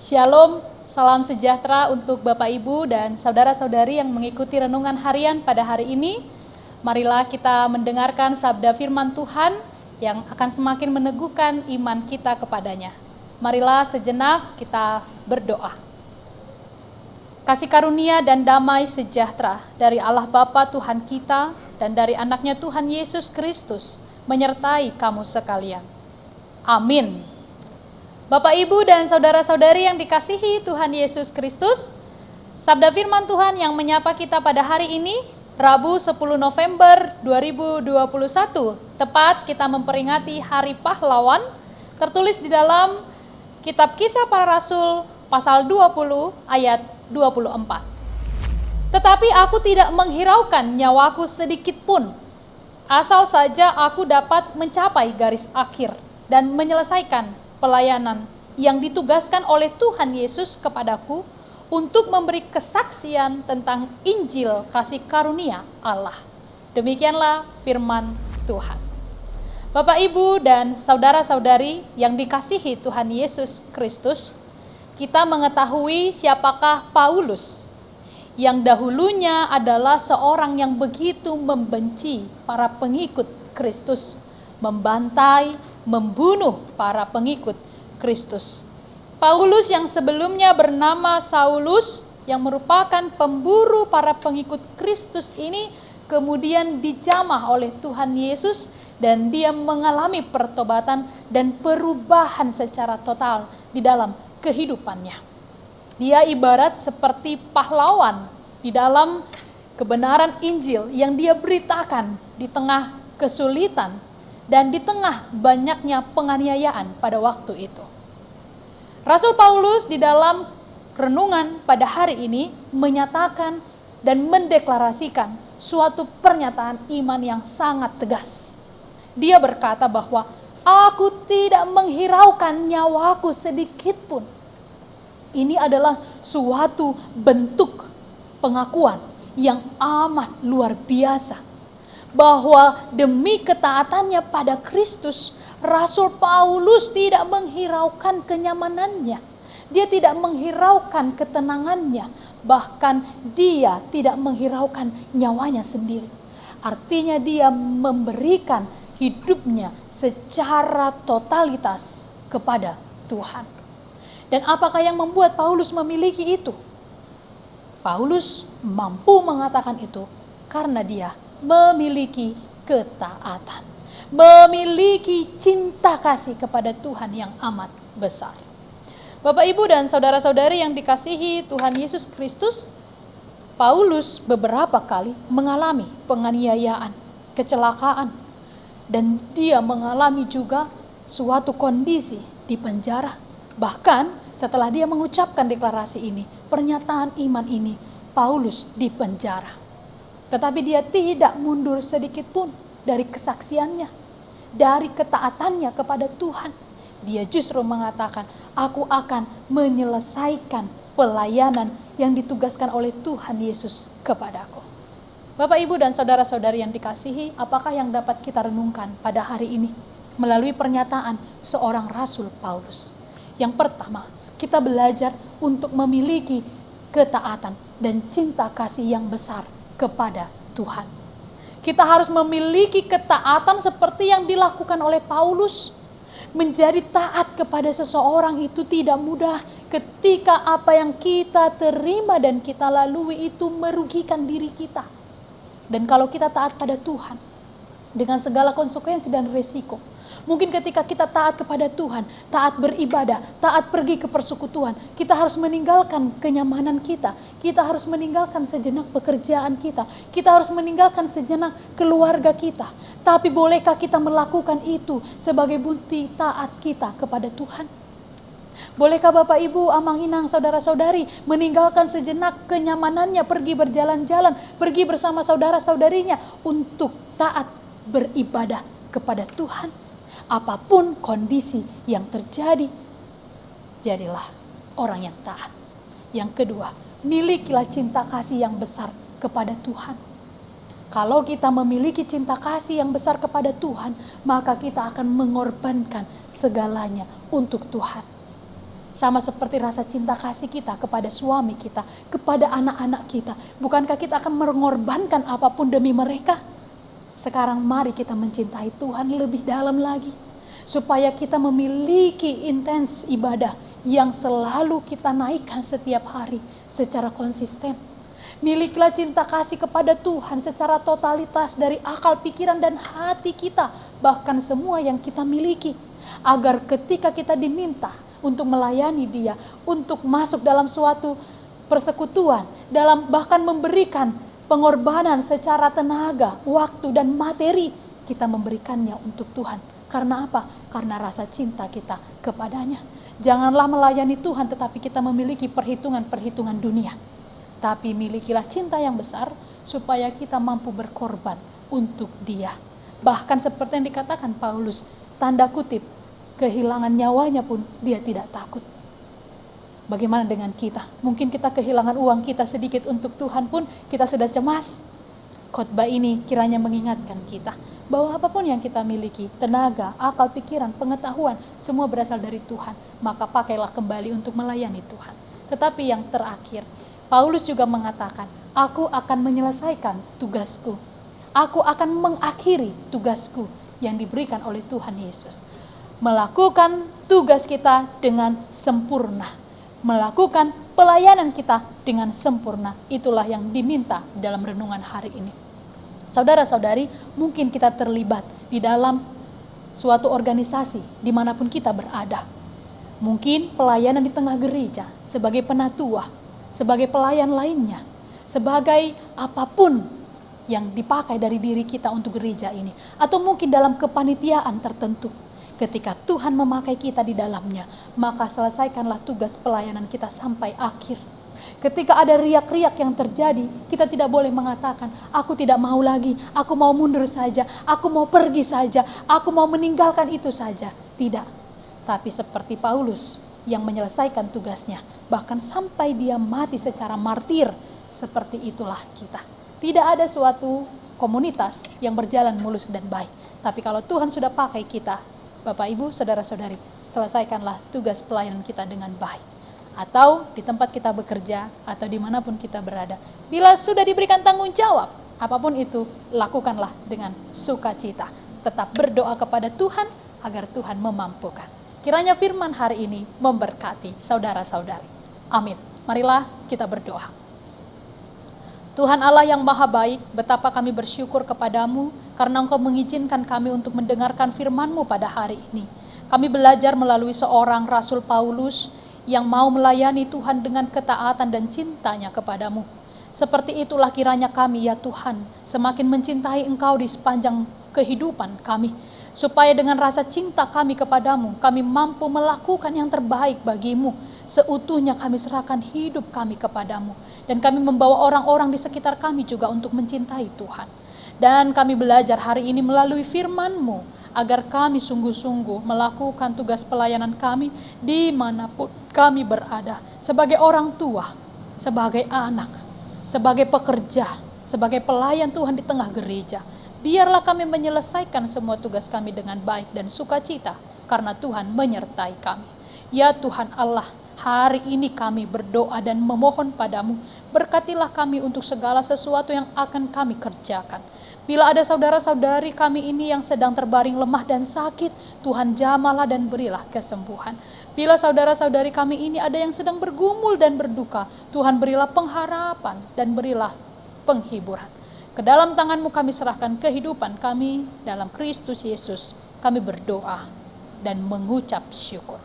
Shalom, salam sejahtera untuk Bapak Ibu dan saudara-saudari yang mengikuti renungan harian pada hari ini. Marilah kita mendengarkan sabda firman Tuhan yang akan semakin meneguhkan iman kita kepadanya. Marilah sejenak kita berdoa. Kasih karunia dan damai sejahtera dari Allah Bapa Tuhan kita dan dari anaknya Tuhan Yesus Kristus menyertai kamu sekalian. Amin. Bapak, Ibu, dan saudara-saudari yang dikasihi Tuhan Yesus Kristus, sabda firman Tuhan yang menyapa kita pada hari ini, Rabu 10 November 2021, tepat kita memperingati Hari Pahlawan, tertulis di dalam Kitab Kisah Para Rasul, pasal 20 ayat 24. Tetapi aku tidak menghiraukan nyawaku sedikit pun, asal saja aku dapat mencapai garis akhir dan menyelesaikan pelayanan yang ditugaskan oleh Tuhan Yesus kepadaku untuk memberi kesaksian tentang Injil kasih karunia Allah. Demikianlah firman Tuhan. Bapak, Ibu, dan saudara-saudari yang dikasihi Tuhan Yesus Kristus, kita mengetahui siapakah Paulus, yang dahulunya adalah seorang yang begitu membenci para pengikut Kristus, membantai, membunuh para pengikut Kristus. Paulus yang sebelumnya bernama Saulus, yang merupakan pemburu para pengikut Kristus ini, kemudian dijamah oleh Tuhan Yesus dan dia mengalami pertobatan dan perubahan secara total di dalam kehidupannya. Dia ibarat seperti pahlawan di dalam kebenaran Injil yang dia beritakan di tengah kesulitan dan di tengah banyaknya penganiayaan pada waktu itu. Rasul Paulus di dalam renungan pada hari ini menyatakan dan mendeklarasikan suatu pernyataan iman yang sangat tegas. Dia berkata bahwa aku tidak menghiraukan nyawaku sedikit pun. Ini adalah suatu bentuk pengakuan yang amat luar biasa, bahwa demi ketaatannya pada Kristus, Rasul Paulus tidak menghiraukan kenyamanannya. Dia tidak menghiraukan ketenangannya. Bahkan dia tidak menghiraukan nyawanya sendiri. Artinya dia memberikan hidupnya secara totalitas kepada Tuhan. Dan apakah yang membuat Paulus memiliki itu? Paulus mampu mengatakan itu karena dia memiliki ketaatan, memiliki cinta kasih kepada Tuhan yang amat besar. Bapak, Ibu, dan saudara-saudari yang dikasihi Tuhan Yesus Kristus, Paulus beberapa kali mengalami penganiayaan, kecelakaan, dan dia mengalami juga suatu kondisi di penjara. Bahkan setelah dia mengucapkan deklarasi ini, pernyataan iman ini, Paulus di penjara. Tetapi dia tidak mundur sedikit pun dari kesaksiannya, dari ketaatannya kepada Tuhan. Dia justru mengatakan, aku akan menyelesaikan pelayanan yang ditugaskan oleh Tuhan Yesus kepadaku. Bapak, Ibu, dan saudara-saudari yang dikasihi, apakah yang dapat kita renungkan pada hari ini melalui pernyataan seorang Rasul Paulus? Yang pertama, kita belajar untuk memiliki ketaatan dan cinta kasih yang besar kepada Tuhan. Kita harus memiliki ketaatan seperti yang dilakukan oleh Paulus. Menjadi taat kepada seseorang itu tidak mudah ketika apa yang kita terima dan kita lalui itu merugikan diri kita. Dan kalau kita taat pada Tuhan dengan segala konsekuensi dan risiko, mungkin ketika kita taat kepada Tuhan, taat beribadah, taat pergi ke persekutuan, kita harus meninggalkan kenyamanan kita. Kita harus meninggalkan sejenak pekerjaan kita. Kita harus meninggalkan sejenak keluarga kita. Tapi bolehkah kita melakukan itu sebagai bukti taat kita kepada Tuhan? Bolehkah Bapak, Ibu, amang inang, saudara-saudari meninggalkan sejenak kenyamanannya, pergi berjalan-jalan, pergi bersama saudara-saudarinya untuk taat beribadah kepada Tuhan? Apapun kondisi yang terjadi, jadilah orang yang taat. Yang kedua, milikilah cinta kasih yang besar kepada Tuhan. Kalau kita memiliki cinta kasih yang besar kepada Tuhan, maka kita akan mengorbankan segalanya untuk Tuhan. Sama seperti rasa cinta kasih kita kepada suami kita, kepada anak-anak kita. Bukankah kita akan mengorbankan apapun demi mereka? Sekarang mari kita mencintai Tuhan lebih dalam lagi. Supaya kita memiliki intens ibadah yang selalu kita naikkan setiap hari secara konsisten. Milikilah cinta kasih kepada Tuhan secara totalitas dari akal, pikiran, dan hati kita. Bahkan semua yang kita miliki. Agar ketika kita diminta untuk melayani Dia, untuk masuk dalam suatu persekutuan, dalam bahkan memberikan pengorbanan secara tenaga, waktu, dan materi, kita memberikannya untuk Tuhan. Karena apa? Karena rasa cinta kita kepadanya. Janganlah melayani Tuhan tetapi kita memiliki perhitungan-perhitungan dunia. Tapi milikilah cinta yang besar supaya kita mampu berkorban untuk Dia. Bahkan seperti yang dikatakan Paulus, tanda kutip, kehilangan nyawanya pun dia tidak takut. Bagaimana dengan kita? Mungkin kita kehilangan uang kita sedikit untuk Tuhan pun kita sudah cemas. Khotbah ini kiranya mengingatkan kita bahwa apapun yang kita miliki, tenaga, akal, pikiran, pengetahuan, semua berasal dari Tuhan. Maka pakailah kembali untuk melayani Tuhan. Tetapi yang terakhir, Paulus juga mengatakan, aku akan menyelesaikan tugasku. Aku akan mengakhiri tugasku yang diberikan oleh Tuhan Yesus. Melakukan tugas kita dengan sempurna. Melakukan pelayanan kita dengan sempurna. Itulah yang diminta dalam renungan hari ini. Saudara-saudari, mungkin kita terlibat di dalam suatu organisasi dimanapun kita berada. Mungkin pelayanan di tengah gereja, sebagai penatua, sebagai pelayan lainnya, sebagai apapun yang dipakai dari diri kita untuk gereja ini. Atau mungkin dalam kepanitiaan tertentu. Ketika Tuhan memakai kita di dalamnya, maka selesaikanlah tugas pelayanan kita sampai akhir. Ketika ada riak-riak yang terjadi, kita tidak boleh mengatakan, aku tidak mau lagi, aku mau mundur saja, aku mau pergi saja, aku mau meninggalkan itu saja. Tidak. Tapi seperti Paulus yang menyelesaikan tugasnya, bahkan sampai dia mati secara martir, seperti itulah kita. Tidak ada suatu komunitas yang berjalan mulus dan baik. Tapi kalau Tuhan sudah pakai kita, Bapak, Ibu, Saudara-saudari, selesaikanlah tugas pelayanan kita dengan baik. Atau di tempat kita bekerja, atau dimanapun kita berada. Bila sudah diberikan tanggung jawab, apapun itu, lakukanlah dengan sukacita. Tetap berdoa kepada Tuhan, agar Tuhan memampukan. Kiranya firman hari ini memberkati saudara-saudari. Amin. Marilah kita berdoa. Tuhan Allah yang maha baik, betapa kami bersyukur kepadamu, karena Engkau mengizinkan kami untuk mendengarkan firman-Mu pada hari ini. Kami belajar melalui seorang Rasul Paulus, yang mau melayani Tuhan dengan ketaatan dan cintanya kepadamu. Seperti itulah kiranya kami ya Tuhan, semakin mencintai Engkau di sepanjang kehidupan kami. Supaya dengan rasa cinta kami kepadamu, kami mampu melakukan yang terbaik bagimu. Seutuhnya kami serahkan hidup kami kepadamu. Dan kami membawa orang-orang di sekitar kami juga untuk mencintai Tuhan. Dan kami belajar hari ini melalui firman-Mu, agar kami sungguh-sungguh melakukan tugas pelayanan kami dimanapun kami berada. Sebagai orang tua, sebagai anak, sebagai pekerja, sebagai pelayan Tuhan di tengah gereja. Biarlah kami menyelesaikan semua tugas kami dengan baik dan sukacita, karena Tuhan menyertai kami. Ya Tuhan Allah, hari ini kami berdoa dan memohon padamu, berkatilah kami untuk segala sesuatu yang akan kami kerjakan. Bila ada saudara-saudari kami ini yang sedang terbaring lemah dan sakit, Tuhan jamalah dan berilah kesembuhan. Bila saudara-saudari kami ini ada yang sedang bergumul dan berduka, Tuhan berilah pengharapan dan berilah penghiburan. Ke dalam tangan-Mu kami serahkan kehidupan kami dalam Kristus Yesus. Kami berdoa dan mengucap syukur.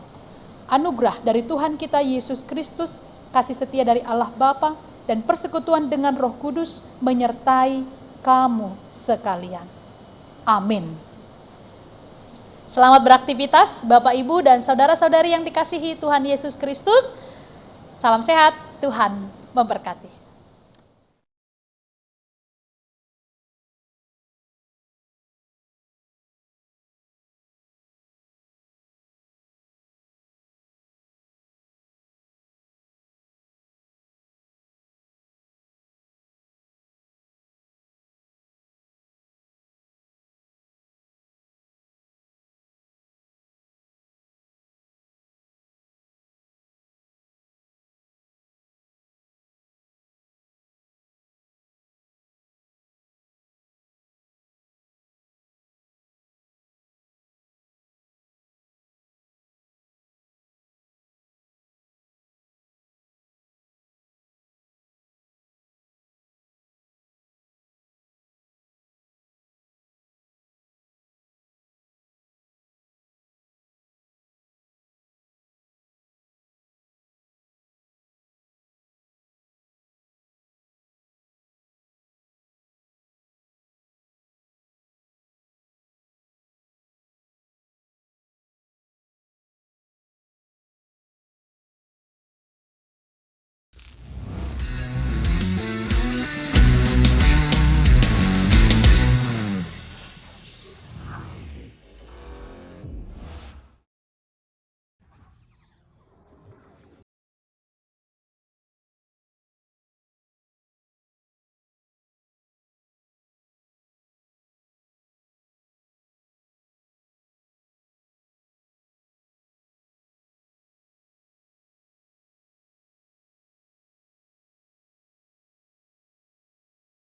Anugerah dari Tuhan kita Yesus Kristus, kasih setia dari Allah Bapa, dan persekutuan dengan Roh Kudus menyertai kamu sekalian. Amin. Selamat beraktivitas Bapak, Ibu, dan saudara-saudari yang dikasihi Tuhan Yesus Kristus. Salam sehat, Tuhan memberkati.